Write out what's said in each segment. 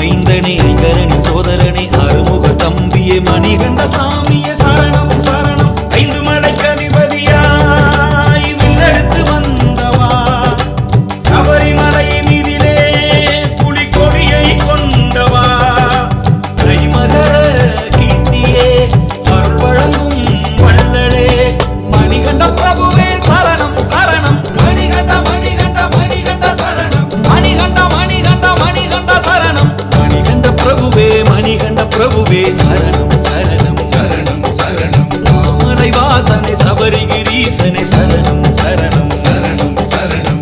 மைந்தனே ஐங்கரனின் சோதரனே அருமுக தம்பியே மணிகண்ட சாமியே சரணம் சரணம். ஐந்து மலைக்கு அதிபதியாய் வில்லெடுத்து வந்தவா சபரிமலை மீதிலே புலிக்கொடியை கொண்டவா கைமகர கீர்த்தியே அருள் வழங்கும் வள்ளலே மணிகண்ட பிரபுவே சரணம் சரணம். மணிகண்ட மணிகண்ட மணிகண்ட சரணம். மணிகண்ட மணிகண்ட மணிகண்ட சரணம். மணிகண்ட பிரபுவே மணிகண்ட பிரபுவே சரணம் சரணம் சரணம் சரணம். மாமலை வாசனை சபரிகிரீசனை சரணம் சரணம் சரணம் சரணம்.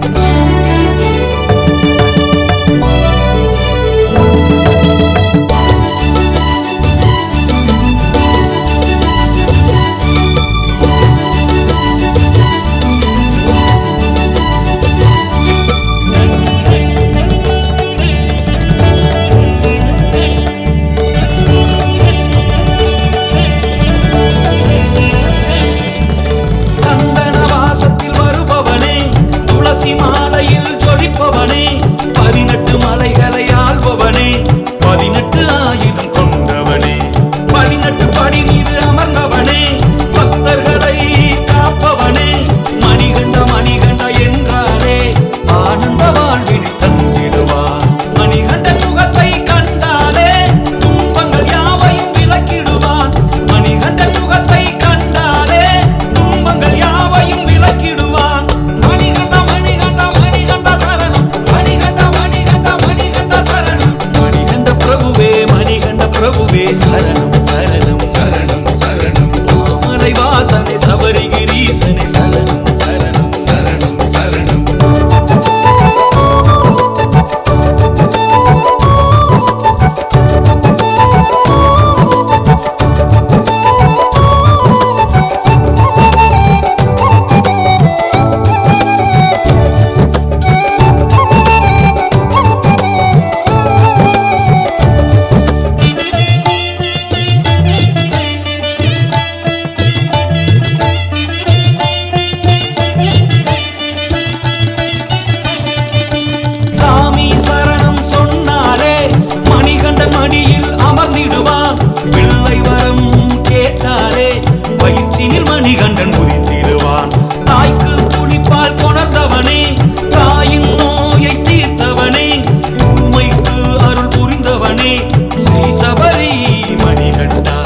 மாலையில் ஜொலிப்பவனே 18 மலைகளை ஆள்பவனே 18 ஆயுதம் கொண்டவனே 18 படி மீது அமர்ந்தவனே பக்தர்களை காப்பவனே மணிகண்ட மணிகண்ட என்றாரே ஆனந்த வாழ்வினை தந்திடுவார். மணிகண்ட முகத்தை கண்டாலே துன்பங்கள் யாவையும் விலக்கிடுவான். மணிகண்ட முகத்தை கண்டாலே துன்பங்கள் யாவையும் விலக்கிடுவான். பிரபுவே சரணம் சரணம் சரணம் சரணம். மாமலை வாசனை சபரிகிரீசனை சரணம் சரணம் சரணம் சரணம். மடியில் அமர்ந்திடுவான் பிள்ளை வரம் கேட்டாலே வயிற்றினில் மணிகண்டன் உதித்திடுவான். தாய்க்கு புலிப்பால் கொணர்ந்தவனே தாயின் நோயை தீர்த்தவனே ஊமைக்கு அருள் புரிந்தவனே ஸ்ரீ சபரி மணிகண்டா